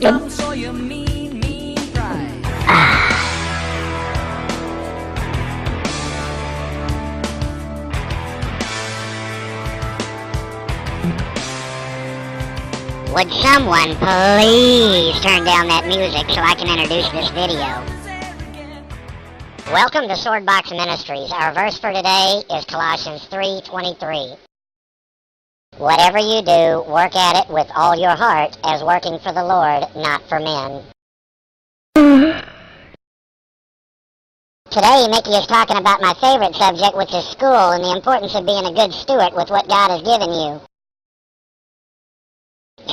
Come show your mean, mean pride. Would someone please turn down that music so I can introduce this video? Welcome to Swordbox Ministries. Our verse for today is Colossians 3:23. Whatever you do, work at it with all your heart as working for the Lord, not for men. Today, Mickey is talking about my favorite subject, which is school, and the importance of being a good steward with what God has given you.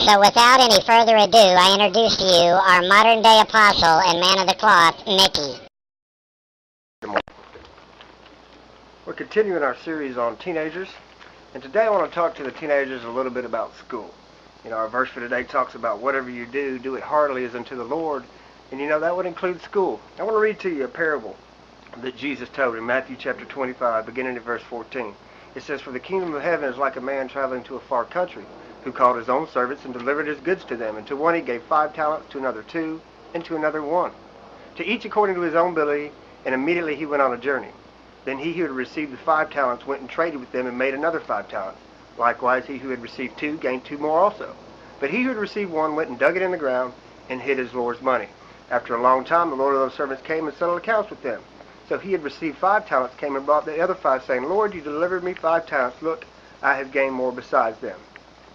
So without any further ado, I introduce to you our modern-day apostle and man of the cloth, Mickey. We're continuing our series on teenagers, and today I want to talk to the teenagers a little bit about school. You know, our verse for today talks about whatever you do, do it heartily as unto the Lord, and you know that would include school. I want to read to you a parable that Jesus told in Matthew chapter 25, beginning at verse 14. It says, "For the kingdom of heaven is like a man traveling to a far country, who called his own servants and delivered his goods to them. And to one he gave 5 talents, to another 2, and to another 1, to each according to his own ability, and immediately he went on a journey. Then he who had received the 5 talents went and traded with them and made another 5 talents. Likewise he who had received 2 gained 2 more also. But he who had received 1 went and dug it in the ground and hid his Lord's money. After a long time the Lord of those servants came and settled accounts with them. So he had received 5 talents, came and brought the other 5, saying, Lord, you delivered me 5 talents. Look, I have gained more besides them.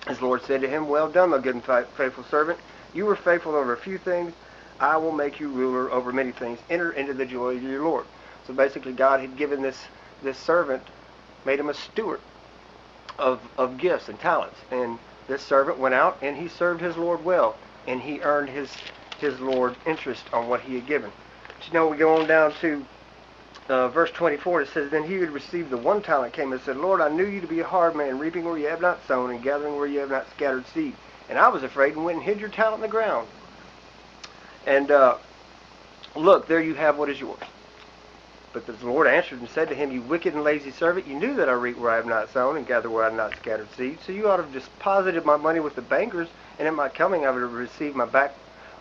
His Lord said to him, Well done, thou good and faithful servant. You were faithful over a few things. I will make you ruler over many things. Enter into the joy of your Lord." So basically God had given this servant, made him a steward of gifts and talents. And this servant went out and he served his Lord well. And he earned his Lord interest on what he had given. But you know, we go on down to verse 24, it says, Then he who had received the 1 talent came and said, Lord, I knew you to be a hard man, reaping where you have not sown, and gathering where you have not scattered seed. And I was afraid and went and hid your talent in the ground. And look, there you have what is yours. But the Lord answered and said to him, You wicked and lazy servant, you knew that I reap where I have not sown, and gather where I have not scattered seed. So you ought to have deposited my money with the bankers, and at my coming I would have received my back,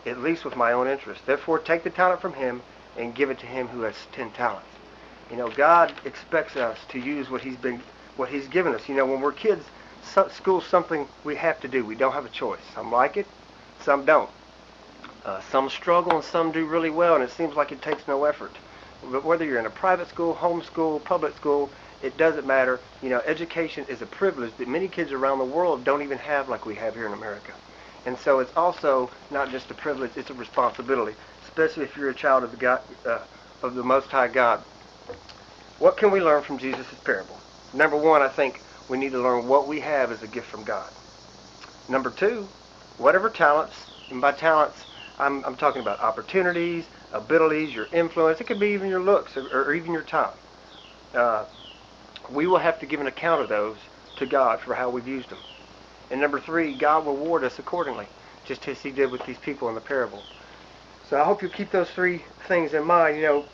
at least with my own interest. Therefore take the talent from him, and give it to him who has 10 talents. You know, God expects us to use what He's given us. You know, when we're kids, school's something we have to do. We don't have a choice. Some like it, some don't. Some struggle and some do really well, and it seems like it takes no effort. But whether you're in a private school, home school, public school, it doesn't matter. You know, education is a privilege that many kids around the world don't even have like we have here in America. And so it's also not just a privilege, it's a responsibility, especially if you're a child of the Most High God. What can we learn from Jesus' parable? Number 1, I think we need to learn what we have as a gift from God. Number 2, whatever talents, and by talents, I'm talking about opportunities, abilities, your influence. It could be even your looks or even your time. We will have to give an account of those to God for how we've used them. And number 3, God will reward us accordingly, just as He did with these people in the parable. So I hope you keep those 3 things in mind. You know,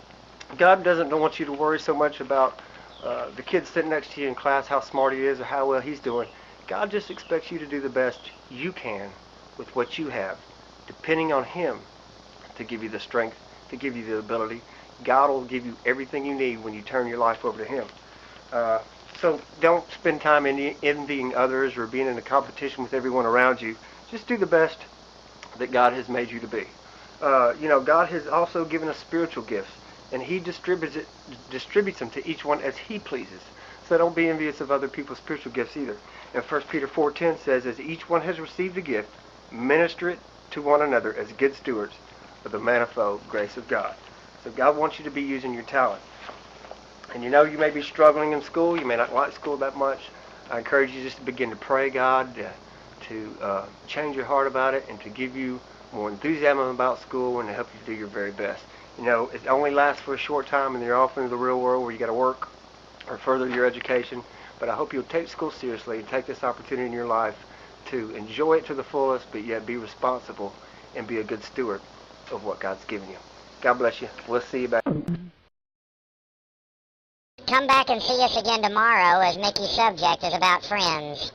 God doesn't want you to worry so much about the kid sitting next to you in class, how smart he is or how well he's doing. God just expects you to do the best you can with what you have, depending on Him to give you the strength, to give you the ability. God will give you everything you need when you turn your life over to Him. So don't spend time envying others or being in a competition with everyone around you. Just do the best that God has made you to be. You know, God has also given us spiritual gifts, and He distributes them to each one as He pleases. So don't be envious of other people's spiritual gifts either. And 1 Peter 4:10 says, As each one has received a gift, minister it to one another as good stewards of the manifold grace of God. So God wants you to be using your talent. And you know, you may be struggling in school. You may not like school that much. I encourage you just to begin to pray God to change your heart about it and to give you more enthusiasm about school and to help you do your very best. You know, it only lasts for a short time, and you're off into the real world where you got to work or further your education. But I hope you'll take school seriously and take this opportunity in your life to enjoy it to the fullest, but yet be responsible and be a good steward of what God's given you. God bless you. We'll see you back. Come back and see us again tomorrow, as Mickey's subject is about friends.